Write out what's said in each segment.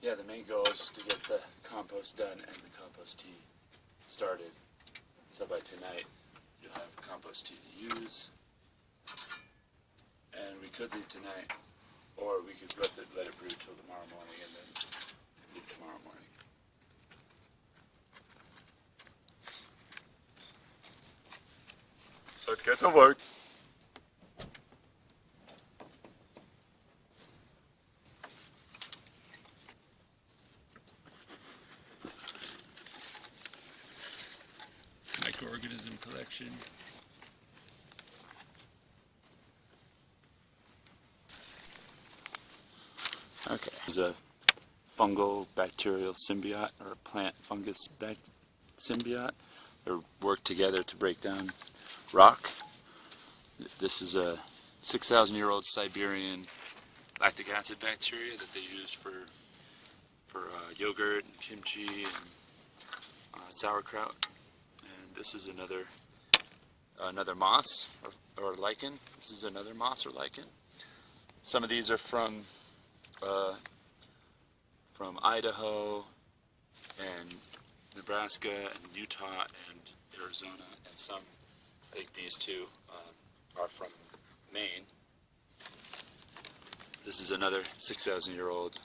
yeah, the main goal is just to get the compost done and the compost tea started. So by tonight, you'll have compost tea to use. And we could leave tonight, or we could let it brew till tomorrow morning and then leave tomorrow morning. Let's get to work. Microorganism collection. Okay. This is a fungal bacterial symbiote, or a plant fungus symbiote. They work together to break down rock. This is a 6,000-year-old Siberian lactic acid bacteria that they use for yogurt and kimchi and sauerkraut. And this is another moss or lichen. This is another moss or lichen. Some of these are from Idaho and Nebraska and Utah and Arizona, and some, I think these two, are from Maine. This is another 6,000-year-old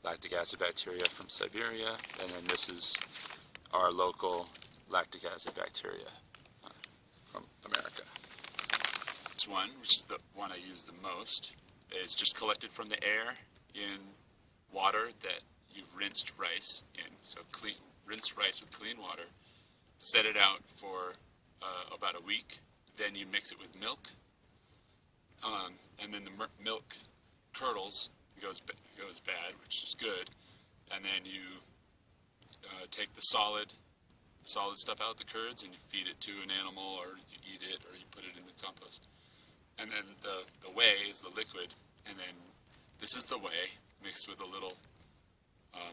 lactic acid bacteria from Siberia, and then this is our local lactic acid bacteria from America. This one, which is the one I use the most, is just collected from the air in water that you've rinsed rice in. So rinse rice with clean water, set it out for about a week, then you mix it with milk, and then the milk curdles, goes bad, which is good, and then you take the solid stuff out, the curds, and you feed it to an animal, or you eat it, or you put it in the compost. And then the whey is the liquid, and then this is the whey mixed with a little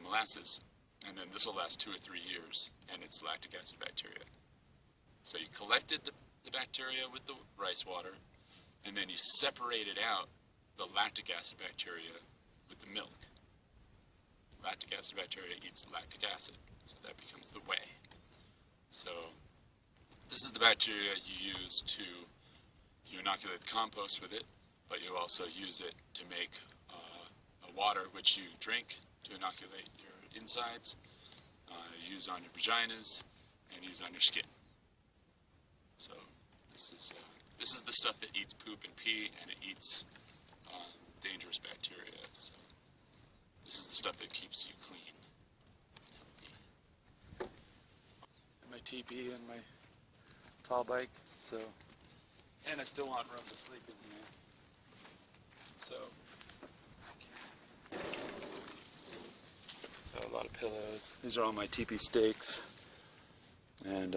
molasses, and then this will last 2 or 3 years, and it's lactic acid bacteria. So you collected the bacteria with the rice water, and then you separated out the lactic acid bacteria with the milk. Lactic acid bacteria eats lactic acid, so that becomes the whey. So this is the bacteria you use you inoculate the compost with it, but you also use it to make a water which you drink to inoculate your insides, use on your vaginas, and use on your skin. So this is the stuff that eats poop and pee, and it eats dangerous bacteria. So this is the stuff that keeps you clean and healthy. And my teepee and my tall bike. So, and I still want room to sleep in here. So, got a lot of pillows. These are all my teepee stakes, and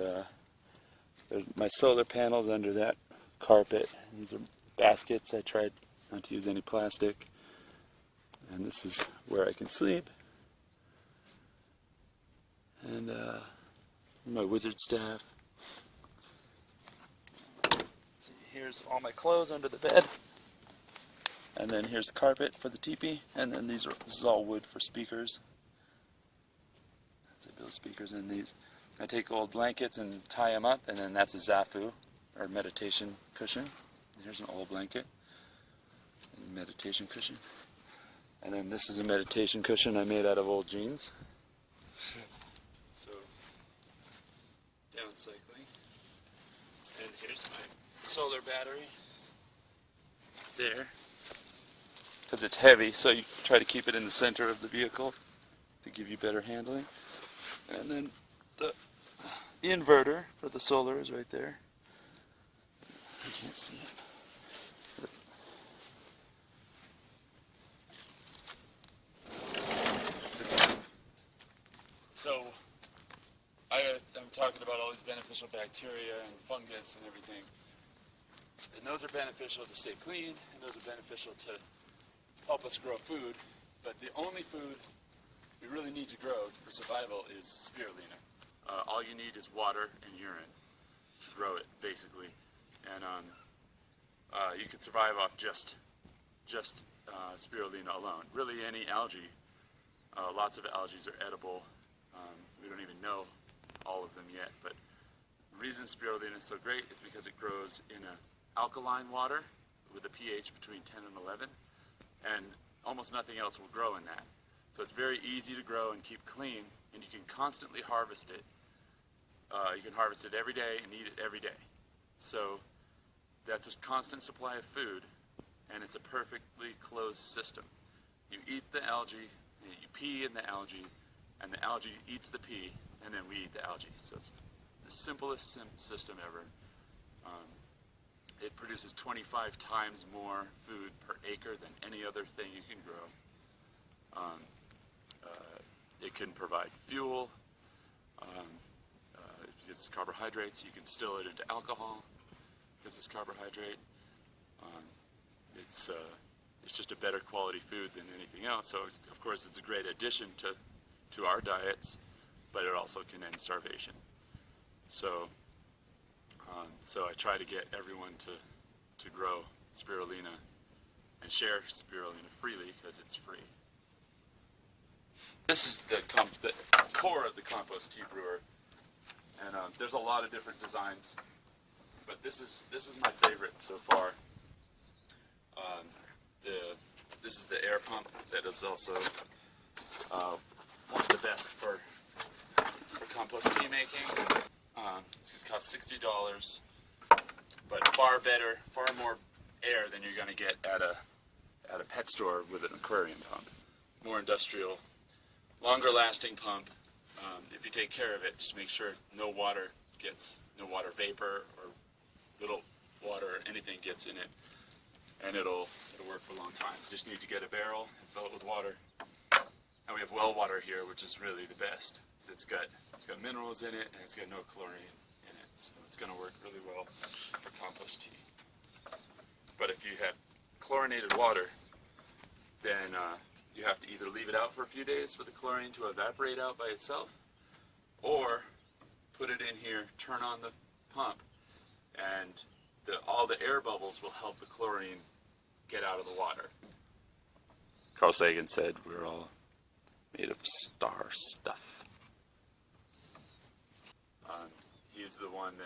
there's my solar panels under that carpet. These are baskets. I tried not to use any plastic. And this is where I can sleep. And my wizard staff. See, here's all my clothes under the bed. And then here's the carpet for the teepee. And then this is all wood for speakers. So I build speakers in these. I take old blankets and tie them up, and then that's a zafu, or meditation cushion. Here's an old blanket, and meditation cushion. And then this is a meditation cushion I made out of old jeans. So, downcycling. And here's my solar battery. There. Because it's heavy, so you try to keep it in the center of the vehicle to give you better handling. And then the inverter for the solar is right there. You can't see it. So I'm talking about all these beneficial bacteria and fungus and everything. And those are beneficial to stay clean, and those are beneficial to help us grow food. But the only food we really need to grow for survival is spirulina. All you need is water and urine to grow it, basically. And you could survive off just spirulina alone. Really, any algae Lots of algae are edible. We don't even know all of them yet, but the reason spirulina is so great is because it grows in alkaline water with a pH between 10 and 11, and almost nothing else will grow in that. So it's very easy to grow and keep clean, and you can constantly harvest it. You can harvest it every day and eat it every day. So that's a constant supply of food, and it's a perfectly closed system. You eat the algae, you pee in the algae, and the algae eats the pee, and then we eat the algae. So it's the simplest system ever. It produces 25 times more food per acre than any other thing you can grow. It can provide fuel. Because it's carbohydrates, you can distill it into alcohol because it's carbohydrate. It's just a better quality food than anything else. So of course it's a great addition to our diets, but it also can end starvation. So I try to get everyone to grow spirulina and share spirulina freely because it's free. This is the core of the compost tea brewer, and there's a lot of different designs, but this is my favorite so far. This is the air pump that is also one of the best for compost tea making. It costs $60, but far better, far more air than you're going to get at a pet store with an aquarium pump. More industrial, longer lasting pump. If you take care of it, just make sure no water vapor or little water or anything gets in it, and it'll work for a long time. You just need to get a barrel and fill it with water. And we have well water here, which is really the best. So it's got minerals in it, and it's got no chlorine in it, so it's going to work really well for compost tea. But if you have chlorinated water, then you have to either leave it out for a few days for the chlorine to evaporate out by itself, or put it in here, turn on the pump, and all the air bubbles will help the chlorine get out of the water. Carl Sagan said we're all made of star stuff. He's the one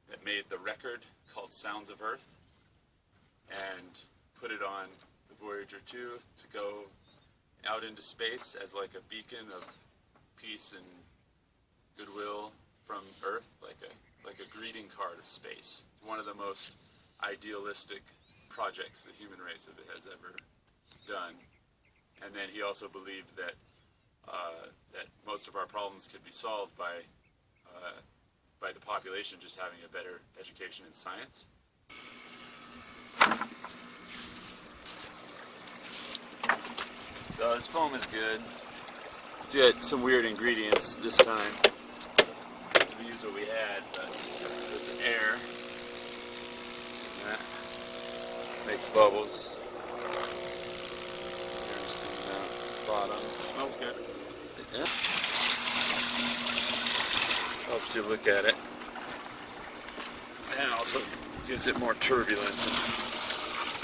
that made the record called Sounds of Earth and put it on the Voyager 2 to go out into space as like a beacon of peace and goodwill from Earth, like a greeting card of space. One of the most idealistic projects the human race has ever done. And then he also believed that most of our problems could be solved by the population just having a better education in science. So this foam is good. It's got some weird ingredients this time. We used what we had, but there's air. That makes bubbles. Air's coming out the bottom. It smells good. Yeah. Helps you look at it. And also gives it more turbulence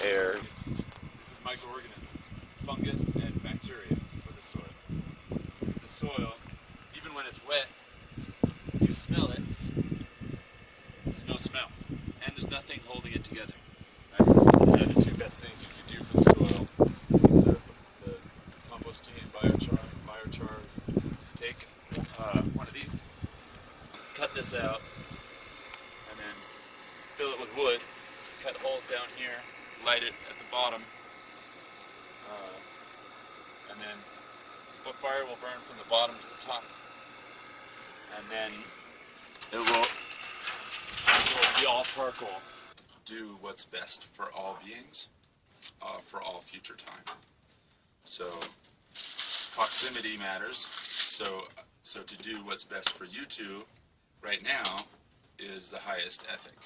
and air. This is microorganisms, fungus and bacteria for the soil. Because the soil, even when it's wet, you smell it, there's no smell. And there's nothing holding it together. Right? And the two best things you can do for the soil is the compost tea and biochar. Take one of these, cut this out, and then fill it with wood, cut holes down here, light it at the bottom, and then the fire will burn from the bottom to the top, and then it will be all charcoal. Do what's best for all beings, for all future time. So proximity matters. So to do what's best for you two right now is the highest ethic,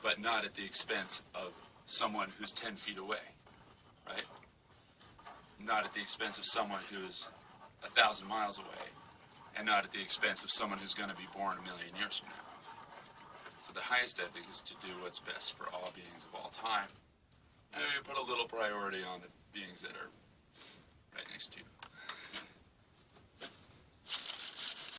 but not at the expense of someone who's 10 feet away, right? Not at the expense of someone who's 1,000 miles away, and not at the expense of someone who's going to be born 1,000,000 years from now. So the highest ethic is to do what's best for all beings of all time, and we put a little priority on the beings that are right next to you.